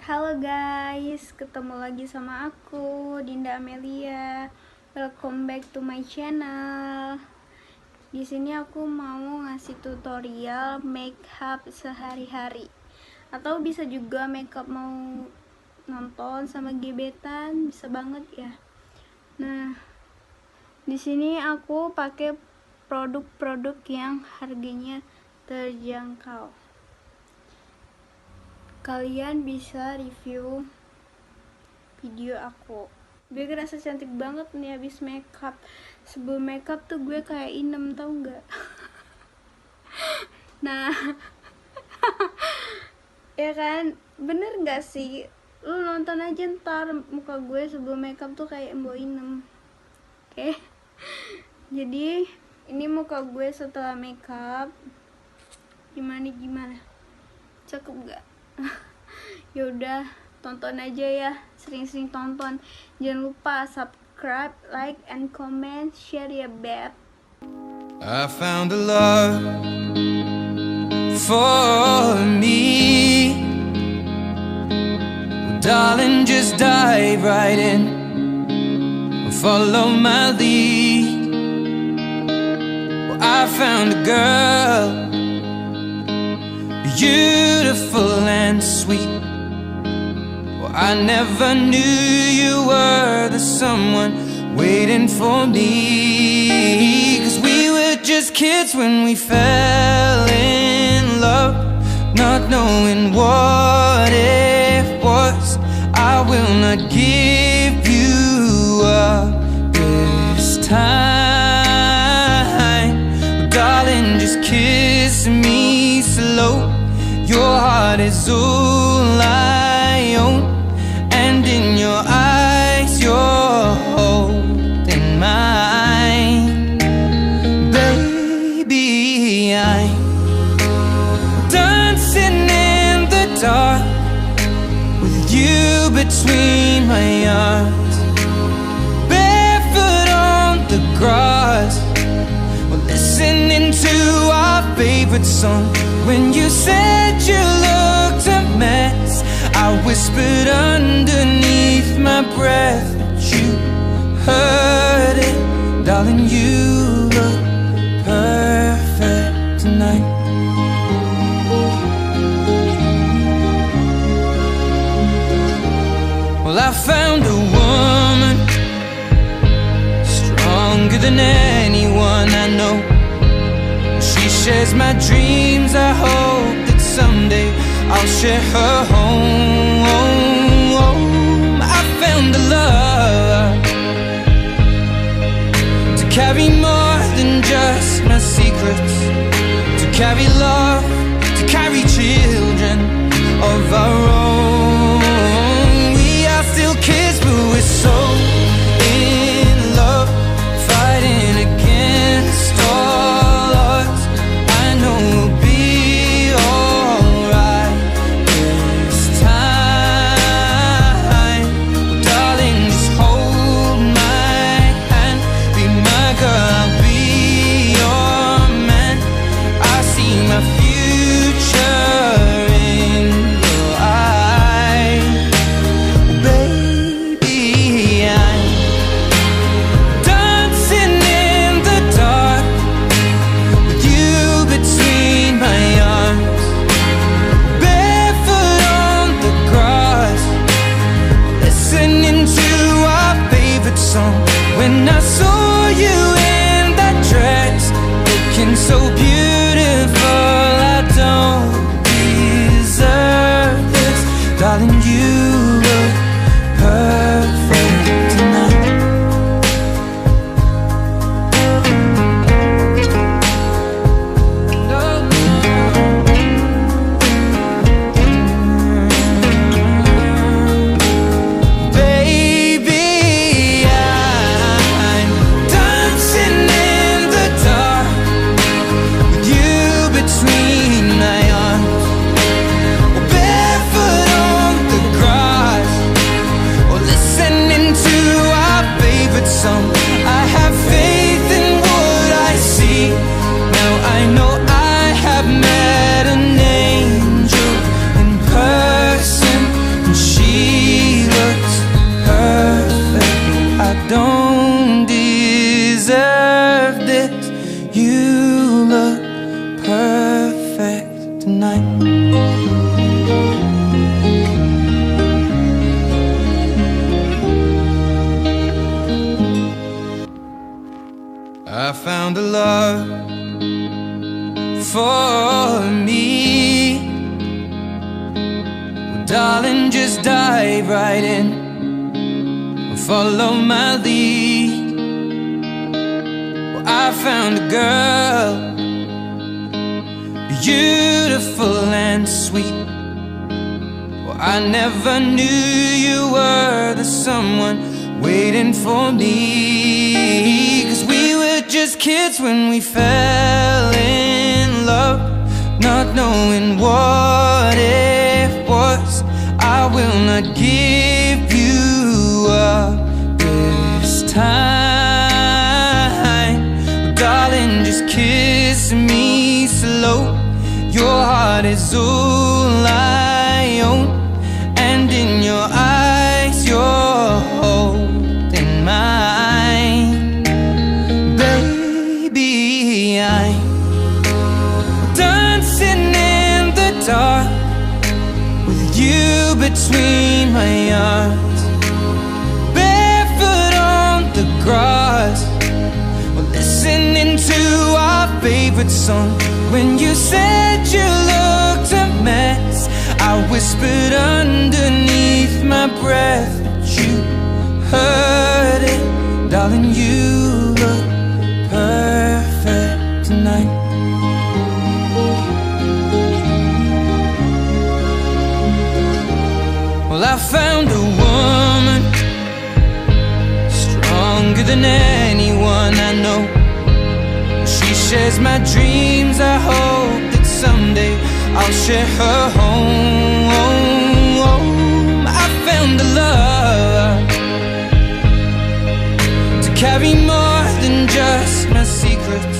Halo guys, ketemu lagi sama aku Dinda Amelia. Welcome back to my channel. Di sini aku mau ngasih tutorial makeup sehari-hari, atau bisa juga makeup mau nonton sama gebetan, bisa banget ya. Nah, di sini aku pakai produk-produk yang harganya terjangkau. Kalian bisa review video aku biar ngerasa cantik banget nih habis makeup. Sebelum makeup tuh gue kayak inem, tau nggak? Nah ya kan, bener nggak sih? Lu nonton aja ntar muka gue sebelum makeup tuh kayak embo inem. Oke. Jadi ini muka gue setelah makeup. Gimana? Cakep nggak? Yaudah, tonton aja ya, sering-sering tonton. Jangan lupa subscribe, like, and comment, share ya beb. I found a love for me. Well, darling, just dive right in, follow my lead. Well, I found a girl, beautiful and sweet. Well, I never knew you were the someone waiting for me. 'Cause we were just kids when we fell in love, not knowing what it was. I will not give you up this time. Well, darling, just kiss me slow. Your heart is all I own, and in your eyes you're holding mine. Baby, I'm dancing in the dark with you between my arms, barefoot on the grass, listening to our favorite song. When you said you looked a mess, I whispered underneath my breath, but you heard it. Darling, you look perfect tonight. Well, I found a woman stronger than anyone I know. She shares my dreams. I hope that someday I'll share her home. I found a love to carry more than just my secrets, to carry love, to carry children of our own. We are still kids, but we're so in love, fighting against all odds. I know we'll be alright this time. Well, darling, just hold my hand, be my girl, I'll be your man. I see my future in your eyes. Baby, I'm dancing in the dark with you between my arms, barefoot on the grass, listening to our favorite song. When I saw you in that dress, looking so beautiful, I don't deserve this. Darling, you look perfect tonight. Baby, I'm found a love for me. Well, darling, just dive right in, follow my lead. Well, I found a girl, beautiful and sweet. Well, I never knew you were the someone waiting for me. 'Cause we were just kids when we fell in love, not knowing what it was. I will not give you up this time. Darling, just kiss me slow. Your heart is all I own, and in your eyes you're holding mine. Baby, I'm dancing in the dark with you between my arms, barefoot on the grass, listening to our favorite song. When you said you looked a mess, I whispered underneath my breath, but you heard it. Darling, you look perfect tonight. Well, I found a woman stronger than anyone I know. She shares my dreams. I hope that someday I'll share her home. I found a love to carry more than just my secrets.